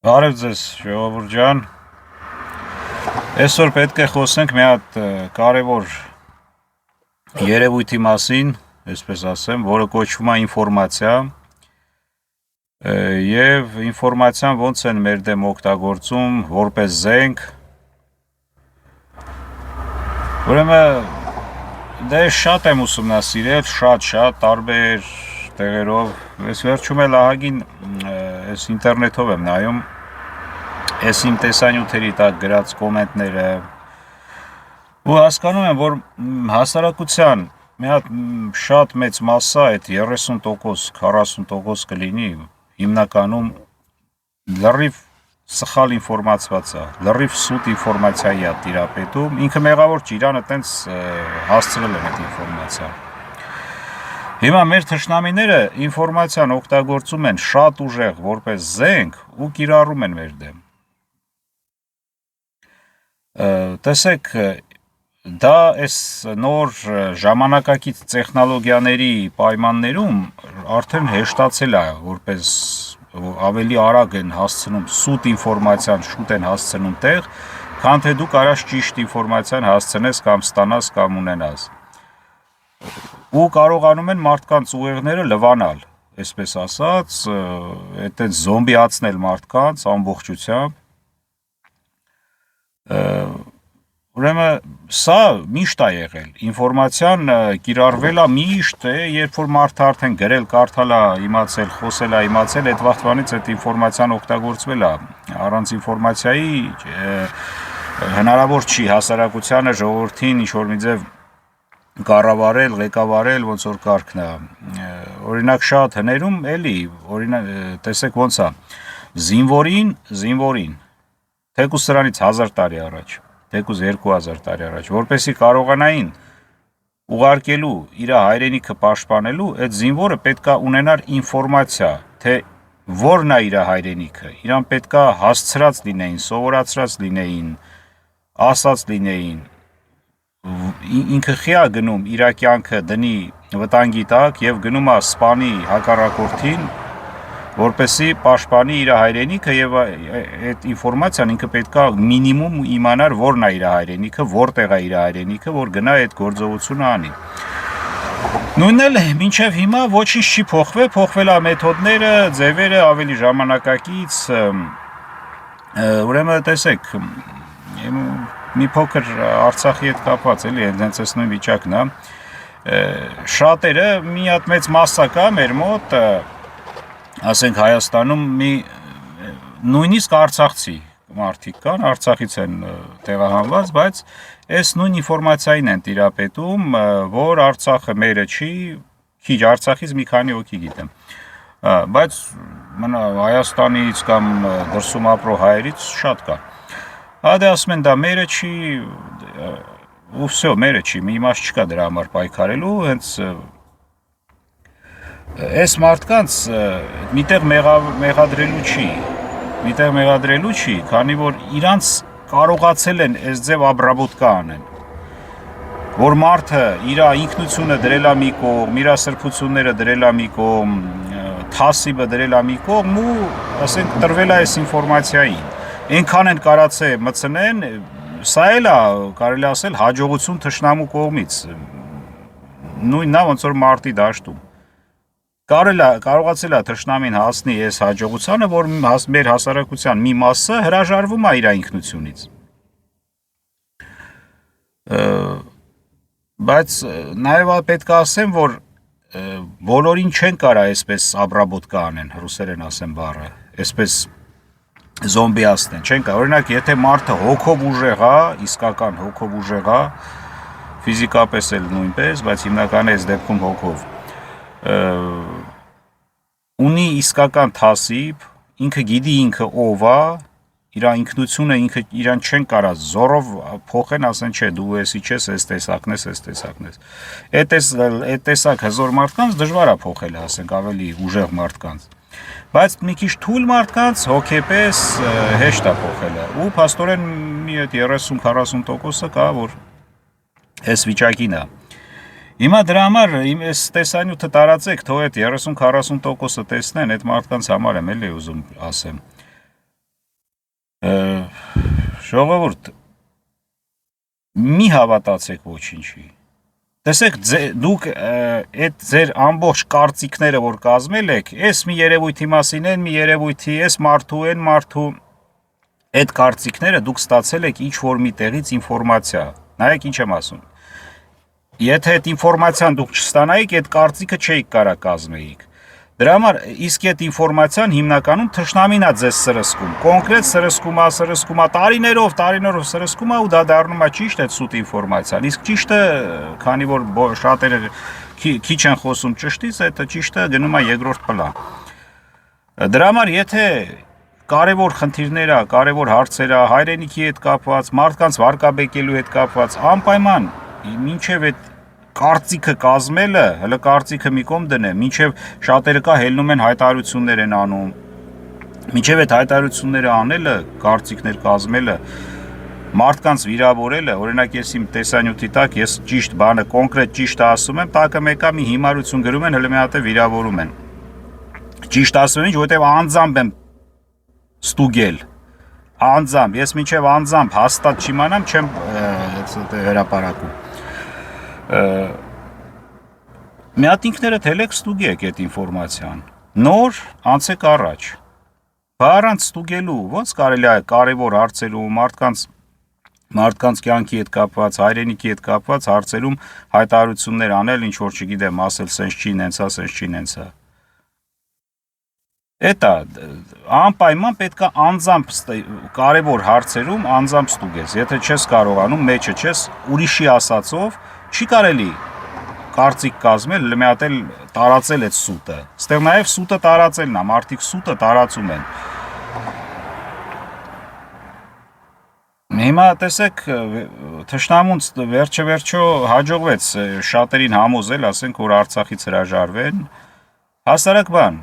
Բարև ձեզ, ժողովուրդ ջան։ Այսօր պետք է խոսենք մի հատ կարևոր երևույթի մասին, այսպես ասեմ, որը կոչվում է ինֆորմացիա, եւ ինֆորմացիան ոնց են մեր դեմ օգտագործում որպես զենք։ Ուրեմն դե շատ եմ ուսումնասիրել, շատ տարբեր տեղերով, ես վերջում էլ ահագին այս ինտերնետով եմ նայում, այս իմ տեսանյութերի տակ գրած կոմենտները ու հասկանում եմ, որ հասարակության մի հատ շատ մեծ մասսա, այդ 30%, 40% կլինի, հիմնականում լրիվ սխալ ինֆորմացված է, լրիվ սուտ ինֆորմացիայի է տիրապետում, ինքը մեղավոր չի, իրանը տենց հասցրել են այդ ինֆորմացիան։ Հիմա մեր թշնամիները ինֆորմացիան օգտագործում են շատ ուժեղ որպես զենք ու կիրառում են մեր դեմ։ Տեսեք, դա այս նոր ժամանակակից տեխնոլոգիաների պայմաններում արդեն հեշտացել է, որպես ավելի արագ են հասցնում սուտ ինֆորմացիան, շուտ են հասցնում տեղ, քան թե դու կարաս ճիշտ ինֆորմացիան հասցնես կամ ստանաս կամ ունենաս։ Ու կարողանում են մարդկանց ուղեղները լվանալ, այսպես ասած, այդպես զոմբիացնել մարդկանց ամբողջությամբ։ Ուրեմն սա միշտ է եղել, ինֆորմացիան կիրառվել է միշտ, երբ որ մարդը արդեն գրել, կարդալ է, իմացել, խոսել է, իմացել, այդ վաղտվանից այդ ինֆորմացիան օգտագործվել է, առանց ինֆորմացիայի հնարավոր չի հասարակությանը, ժողովրդին ինչ-որ մի ձև կառավարել, ղեկավարել, ոնց որ կարգն է, օրինակ շատ հներում էլի, օրինակ տեսեք ոնց է, զինվորին, թեկուզ սրանից 1000 տարի առաջ, թեկուզ 2000 տարի առաջ, որպեսզի կարողանային ուղարկելու իր հայրենիքը պաշտպանելու, այդ զինվորը պետքա ունենար ինֆորմացիա, թե որն է իր հայրենիքը, իրան պետքա հասցրած լինեին, սովորացրած լինեին, ասած լինեին, ինքը խիա գնում իր կյանքը դնի վտանգի տակ եւ գնում է սպանի հակառակորդին, որպեսզի պաշտպանի իր հայրենիքը եւ այդ ինֆորմացիան ինքը պետքա մինիմում իմանար որն է իր հայրենիքը, որտեղ է իր հայրենիքը, որ գնա այդ գործողությունը անի։ Նույնն էլ մինչև հիմա ոչինչ չի փոխվել է մեթոդները, ձևերը ավելի ժամանակակից, ուրեմն տեսեք, մի փոքր Արցախի հետ կապված էլի, հենց այս նույն վիճակն է, շատերը մի հատ մեծ մասսա կա մեր մոտ, ասենք Հայաստանում նույնիսկ արցախցի մարդիկ կան, Արցախից են տեղահանված, բայց այս նույն ինֆորմացիային են տիրապետում, որ Արցախը մերը չի, քիչ Արցախից մի քանի հոգի գիտեմ, բայց Հայաստանից կամ դրսում ապրող հայերից շատ կա։ Դե ասում են դա մերը չի, ու վсё, մերը չի, մի իմաստ չկա դրա համար պայքարելու, հենց այս մարդկանց միտեղ մեղադրելու չի, քանի որ իրանց կարողացել են այս ձև աբրաբոտկա անեն, որ մարդը իր ինքնությունը դրել է մի կողմ, իր սրբությունները դրել է մի կողմ, թասիբը դրել է մի կողմ ու ասենք տրվել է այս ինֆորմացիային, այնքան են կարացե մցնեն, սա էլ է կարելի ասել հաջողություն թշնամու կողմից, նույնն է ոնց որ մարտի դաշտում, կարողացել է թշնամին հասնի այս հաջողությանը, որ մեր հասարակության մի մասը հրաժարվում է իր ինքնությունից, բայց նաև պետք է ասեմ, որ բոլորին չեն կարա այսպես աբրաբոտկա անեն, ռուսերեն ասեմ բառը, այսպես զոմբիացնեն, չեն կա, օրինակ եթե մարդը հոգով ուժեղ է, իսկական հոգով ուժեղ է, ֆիզիկապես էլ նույնպես, բայց հիմնականում այս դեպքում հոգով, ունի իսկական թասիբ, ինքը գիտի ինքը ով է, իր ինքնությունը իրան չեն կարա զորով փոխեն, ասեն չէ, դու էսի չես, այս տեսակն ես, այդ տեսակ հզոր մարդկանց դժվար է փոխել, ասենք ավելի ուժեղ մարդկանց, բայց մի քիչ թույլ մարդկանց հոգեպես հեշտ է փոխելը, ու փաստորեն մի այդ 30-40%-ը կա, որ այս վիճակին է։ Հիմա դրա համար այս տեսանյութը տարածեք, թող այդ 30-40%-ը տեսնեն, այդ մարդկանց համար եմ էլի ուզում ասեմ։ Ժողովուրդ, մի հավատացեք ոչինչի։ Տեսեք, դուք այդ ձեր ամբողջ կարծիքները, որ կազմել եք, այս մի երևույթի մասին, այն մի երևույթի, այս մարդու, այն մարդու, այդ կարծիքները դուք ստացել եք ինչ-որ մի տեղից ինֆորմացիա։ Նայեք ինչ եմ ասում։ Եթե այդ ինֆորմացիան դուք չստանայիք, այդ կարծիքը չէիք կարա կազմեիք։ Դրա համար իսկ այդ ինֆորմացիան հիմնականում թշնամին է ձեզ սրսկում։ Կոնկրետ սրսկում է, տարիներով սրսկում է ու դա դառնում է ճիշտ այդ սուտ ինֆորմացիան։ Իսկ ճիշտը, քանի որ շատերը քիչ են խոսում ճշտից, այդ ճիշտը գնում է երկրորդ պլան։ Դրա համար եթե կարևոր խնդիրներ է, կարևոր հարցեր է, հայրենիքի հետ կապված, մարդկանց վարկաբեկելու հետ կապված, անպայման մինչև այդ կարծիքը կազմելը, հələ կարծիքը մի կողմ դնեմ, մինչև շատերը կա հելնում են հայտարարություններ են անում, մինչև այդ հայտարարությունները անելը, կարծիքներ կազմելը, մարդկանց վիրավորելը, օրինակ ես իմ տեսանյութի տակ ես ճիշտ բանը, կոնկրետ ճիշտը ասում եմ, տակը մեկա մի հիմարություն գրում են, հələ մի հատ է վիրավորում են։ Ճիշտ ասում եմ ինչ, որտեղ անձամբ եմ ստուգել, անձամբ, ես մինչև անձամբ հաստատ չիմանամ, չեմ հրապարակում։ Մի հատ ինքներդ հելեք ստուգեք այդ ինֆորմացիան, նոր անցեք առաջ, առանց ստուգելու ոնց կարելի է կարևոր հարցերում, մարդկանց կյանքի հետ կապված, հայրենիքի հետ կապված հարցերում հայտարարություններ անել, ինչ որ չգիտեմ, ասել սենց չի նենցա, սենց չի նենցա։ Էտա անպայման պետք է անձամբ կարևոր հարցերում անձամբ ստուգես, եթե չես կարողանում, մեջը չես, ուրիշի ասածով չի կարելի կարծիք կազմել, մի հատ էլ տարածել այդ սուտը։ Ստեղ նաև սուտը տարածելն է, մարդիկ սուտը տարածում են։ Հիմա տեսեք, թշնամուն վերջը հաջողվեց շատերին համոզել, ասենք, որ Արցախից հրաժարվեն, հասարակ բան,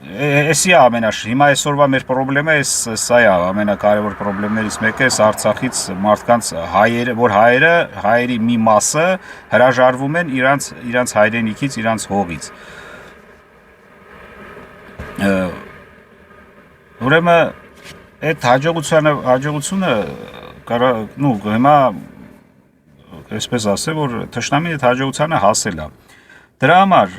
էսի է հիմա այսօրվա մեր պրոբլեմը սա է, ամենակարևոր պրոբլեմներից մեկը էս Արցախից մարդկանց որ հայերի մի մասը հրաժարվում են իրանց հայրենիքից, իրանց հողից։ Ուրեմն այդ հաջողությունը հիմա այսպես ասեմ, որ թշնամին այդ հաջողությանը հասել է։ Դրա համար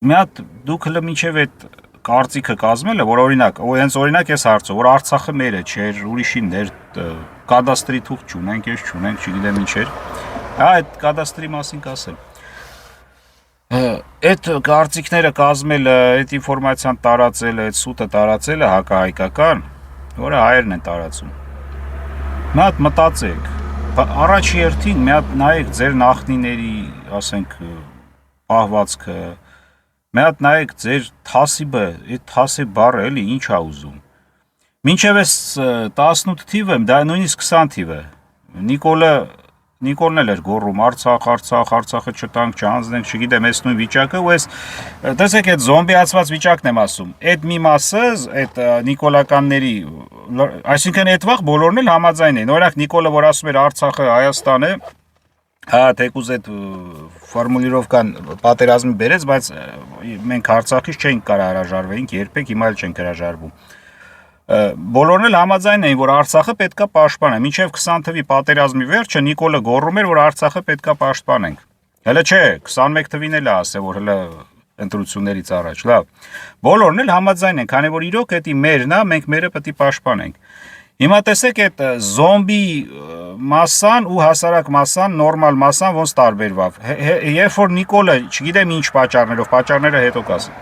մի հատ դուք հələ մինչև այդ կարծիքը կազմելը, որ օրինակ ես հարցը, որ Արցախը մերը չէր, ուրիշին էր, կադաստրի թուղթ չունենք, ես չունենք, չգիտեմ ինչ էր, այդ կադաստրի մասին կասեմ։ Այդ կարծիքները կազմելը, այդ ինֆորմացիան տարածելը, այդ սուտը տարածելը հակահայկական, որը հայերն են տարածում։ Մի հատ մտածեք, առաջի հերթին մի հատ նայեք ձեր նախնիների, ասենք, պահվածքը, մի հատ նայեք ձեր թասիբը, այդ թասիբ բառը էլի ինչ է ուզում։ Մինչև ես 18 թիվը, դա նույնիսկ 20 թիվը, Նիկոլն էլ էր գոռում Արցախը չտանք, չանձնենք, չգիտեմ, այս նույն վիճակը, ու ես տեսեք այդ զոմբիացված վիճակն եմ ասում։ Այդ մի մասը, այդ նիկոլականների, այսինքն այդ վաղ բոլորն էլ համաձայն էին։ Օրինակ Նիկոլը, որ ասում էր Արցախը Հայաստան է, հա, թեկուզ այդ ֆորմուլիրովկան պատերազմի բերեց, բայց մենք Արցախից չենք կարող հրաժարվեինք երբեք, հիմա էլ չենք հրաժարվում։ Բոլորն էլ համաձայն էին, որ Արցախը պետքա պաշտպանել։ Մինչև 20 թվականի պատերազմի վերջը Նիկոլը գոռում էր, որ Արցախը պետքա պաշտպանենք։ Հələ չէ, 21 թվին էլ է ասել, որ հələ ընտրություններից առաջ, լավ։ Բոլորն էլ համաձայն են, քանի որ իրոք դա մերն է, մենք մերը պետք է պաշտպանենք։ Հիմա տեսեք այդ զոմբի մասսան ու հասարակ մասսան, նորմալ մասսան ոնց տարբերվավ։ Երբ որ Նիկոլը, չգիտեմ ինչ պատճառները հետո կասեմ,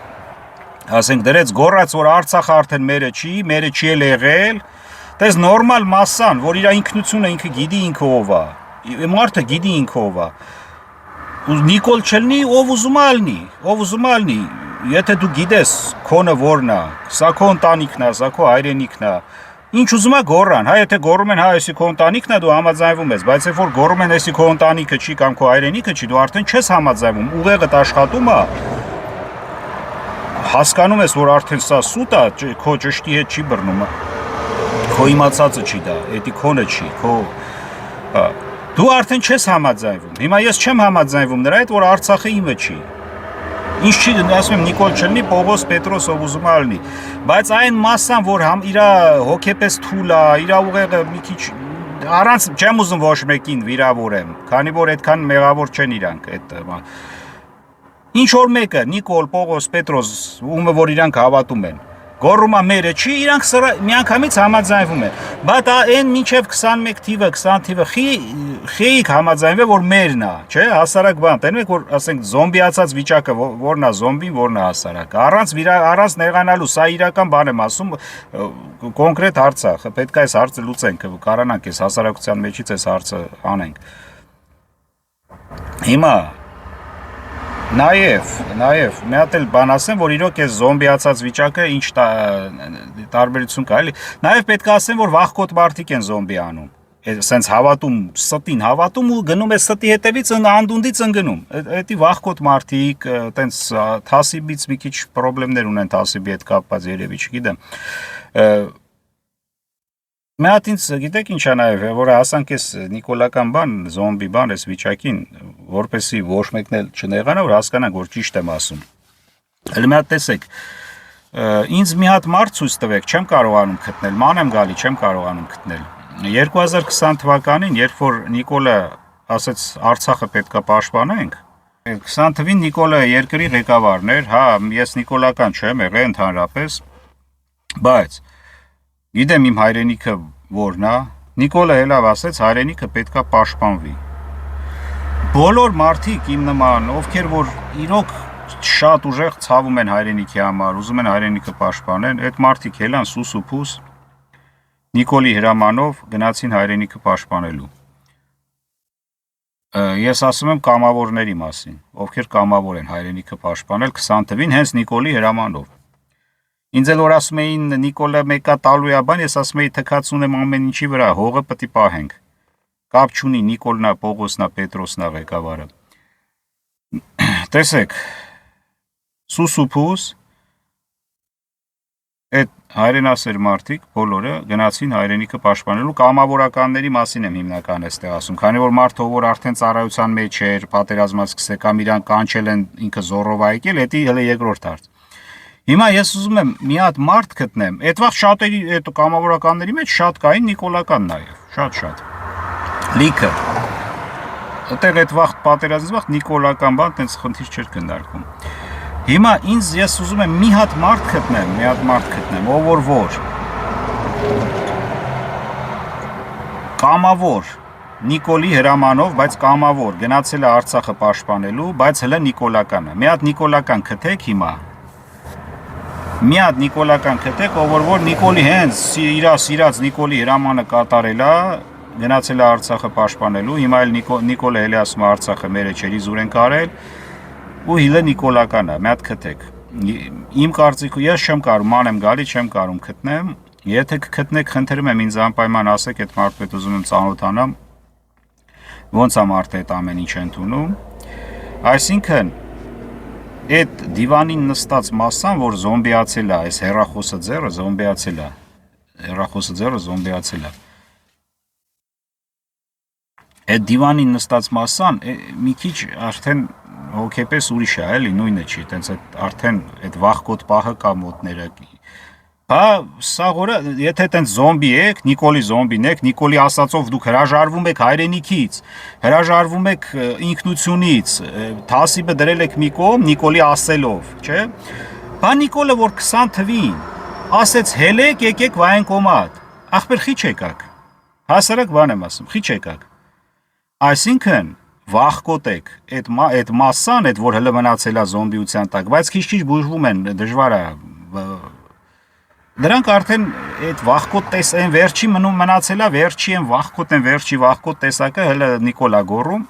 ասենք դրեց գոռաց, որ Արցախը արդեն մերը չի էլ եղել, տես նորմալ մասսան, որ իր ինքնությունը ինքը գիտի ինքը ով է, մարդը գիտի ինքը ով է, ու Նիկոլ չլնի, ով ուզում ալնի, եթե դու գիտես քոնը որն է, սա քո ընտանիքն է, սա քո հայրենիքն է, ինչ ուզում է գոռան, հա, եթե գոռում են, հա, էսի քո ընտանիքն է, դու համաձայնվում ես, բայց երբ որ գոռում են, էսի քո ընտանիքը չի կամ քո հայրենիքը չի, դու արդեն չես համաձայնվում, ուղեղդ աշխատում է, հասկանում ես, որ արդեն սա սուտ է, քո ճշտի հետ չի բռնում, քո իմացածը չի դա, էդի քոնը չի, դու արդեն չես համաձայնվում, հիմա ես չեմ համաձայնվում նրա հետ, որ Արցախը իմը չի, Ինչ չի ասում եմ Նիկոլ չլինի, Պողոս, Պետրոս ով ուզում է լինի, բայց այն մասսան, որ համ իր հոգեպես թույլ է, իր ուղեղը մի քիչ առանց չեմ ուզում ոչ մեկին վիրավորեմ, քանի որ այդքան մեղավոր չեն իրանք, այդ ինչ որ մեկը Նիկոլ, Պողոս, Պետրոս, ումը որ իրանք հավատում են, գոռում է մերը չի, իրանք միանգամից համաձայնվում են, բայց այն մինչև 21 թիվը, 20 թիվը խեիք համաձայնվել, որ մերն է, չէ, հասարակ բան, տենում եք, որ ասենք զոմբիացած վիճակը որն է զոմբին, որն է հասարակ, առանց նեղանալու, սա իրական բան եմ ասում, կոնկրետ հարց է, պետք է այս հարցը լուծենք, կարանանք այս հասարակության մեջից այս հարցը անենք։ Հիմա Նաև մի հատ էլ բան ասեմ, որ իրոք այս զոմբիացած վիճակը ինչ տարբերություն կա, էլի։ Նաև պետք է ասեմ, որ վախկոտ մարդիկ են զոմբի անում։ Սենց հավատում, ստին հավատում ու գնում է ստի հետևից անդունդից ընկնում։ Էդի վախկոտ մարդիկ, տենց թասիբից մի քիչ խնդիրներ ունեն թասիբի հետ կապված երևի, չգիտեմ։ Մի հատ ինձ գիտեք ինչ է նաև, որ հասանք այս նիկոլական բան, զոմբի բան, այս վիճակին, որպեսի ոչ մեկն էլ չնեղանա, որ հասկանանք, որ ճիշտ եմ ասում։ Հələ մի հատ տեսեք, ինձ մի հատ մարդ ցույց տվեք, չեմ կարողանում գտնել, ման եմ գալի, չեմ կարողանում գտնել։ 2020 թվականին, երբ որ Նիկոլը ասեց Արցախը պետքա պաշտպանենք, 20 թվին Նիկոլը երկրի ղեկավարն էր, հա, ես նիկոլական չեմ եղել ընդհանրապես, բայց գիտեմ իմ հայրենիքը որն է, Նիկոլը հելավ ասեց հայրենիքը պետքա պաշտպանվի։ Բոլոր մարդիկ իմ նման, ովքեր որ իրոք շատ ուժեղ ցավում են հայրենիքի համար, ուզում են հայրենիքը պաշտպանեն, այդ մարդիկ հելան սուս ու փուս Նիկոլի հրամանով գնացին հայրենիքը պաշտպանելու։ Ես ասում եմ կամավորների մասին, ովքեր կամավոր են հայրենիքը պաշտպանել 20 թվին հենց Նիկոլի հրամանով։ Ինձ էլ որ ասում էին Նիկոլը մեկա տալու է բան, ես ասում էի թքած ունեմ ամեն ինչի վրա, հողը պետք է պահենք։ Կապ չունի Նիկոլնա, Պողոսնա, Պետրոսնա ղեկավարը։ Տեսեք, սուս ու փուս այդ հայրենասեր մարդիկ բոլորը գնացին հայրենիքը պաշտպանելու, կամավորականների մասին եմ հիմնական այստեղ ասում, քանի որ մարդը որ արդեն ծառայության մեջ էր, պատերազմած սկսել կամ իրան կանչել են ինքը զորով եկել, դա հələ երկրորդ հարց։ Հիմա ես ուզում եմ մի հատ մարդ գտնեմ, այդ վաղ շատերի այդ կամավորականների մեջ շատ կային նիկոլական նաև, շատ։ Լիքը։ Այդտեղ այդ վաղ պատերազմից վաղ նիկոլական բան տենց խնդիր չէր քննարկվում։ Հիմա ես ուզում եմ մի հատ մարդ գտնեմ, ով որ կամավոր Նիկոլի հրամանով, բայց կամավոր գնացել է Արցախը պաշտպանելու, բայց հələ նիկոլական է։ Մի հատ նիկոլական գտեք հիմա։ Մի հատ նիկոլական գտեք, ով որ Նիկոլի հենց իր սիրած Նիկոլի հրամանը կատարել է, գնացել է Արցախը պաշտպանելու, հիմա էլ Նիկոլը հենց ասում է Արցախը մերը չերի զուր են կարել, ու հիլը նիկոլական է, մի հատ գտեք։ Իմ կարծիքով ես չեմ կարող, ման եմ գալի, չեմ կարող գտնեմ, եթե կգտնեք, խնդրում եմ ինձ անպայման ասեք, այդ մարդու հետ ուզում եմ ծանոթանամ, ոնց է մարդը այդ ամեն ինչ ընդունում։ Այսինքն այդ դիվանին նստած մասսան, որ զոմբիացել է, այս հեռախոսը ձեռը զոմբիացել է։ Այդ դիվանին նստած մասսան մի քիչ արդեն հոգեպես ուրիշ է, էլի նույնը չի, տենց արդեն այդ վախկոտ պահը կա մոտները։ Բա սա որը, եթե տենց զոմբի եք, Նիկոլի զոմբին եք, Նիկոլի ասածով դուք հրաժարվում եք հայրենիքից, հրաժարվում եք ինքնությունից, թասիբը դրել եք մի կողմ Նիկոլի ասելով, չէ։ Բա Նիկոլը որ 20 թվին ասեց հելեք, եկեք վայենկոմատ, ախպեր խիչ եկաք, հասարակ բան եմ ասում, խիչ եկաք։ Այսինքն վախկոտ եք, այդ մասսան, այդ որ հələ մնացել է զոմբիության տակ, բայց քիչ բուժվում են, դժվար է։ Դրանք արդեն այդ վախկոտ այն վերջի մնացել է, վերջի են վերջի վախկոտ տեսակը հələ Նիկոլա գոռում։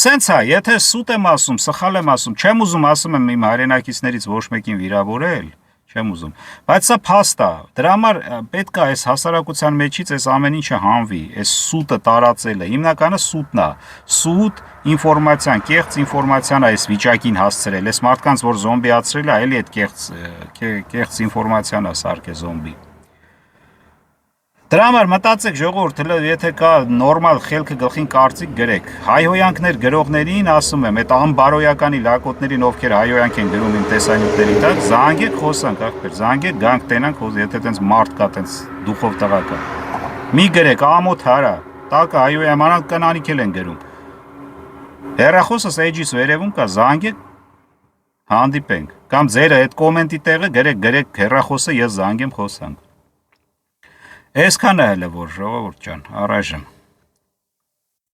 Սենց է, եթե սուտ եմ ասում, սխալ եմ ասում, չեմ ուզում ասում եմ իմ հայրենակիցներից ոչ մեկին վիրավորել, չեմ ուզում, բայց սա փաստ է, դրա համար պետք է այս հասարակության մեջից այս ամեն ինչը հանվի, այս սուտը տարածելը, հիմնականը սուտն է, սուտ ինֆորմացիան, կեղծ ինֆորմացիան է այս վիճակին հասցրել, այս մարդկանց որ զոմբիացրել է, էլի այդ կեղծ ինֆորմացիան է սարքել զոմբի։ Դրա համար մտածեք ժողովուրդ, եթե կա նորմալ խելքը գլխին կարծիք գրեք։ Հայհոյանքներ գրողներին ասում եմ, այդ անբարոյականի լակոտներին, ովքեր հայհոյանք են գրում իմ տեսանյութերի տակ, զանգեք խոսանք, ախպեր, զանգեք, գանք տենանք, եթե տենց մարդ կա, տենց դուխով տղա կա։ Մի գրեք, ամոթ հարա, տակը հայհոյանք կանանիք էլ են գրում։ Հեռախոսս էջիս վերևում կա, զանգեք, հանդիպենք։ Կամ ձերը այդ կոմենտի տեղը գրեք հեռախոսը, ես զանգեմ խոսանք։ Այսքանը հələ որ ժողովուրդ ջան, առայժմ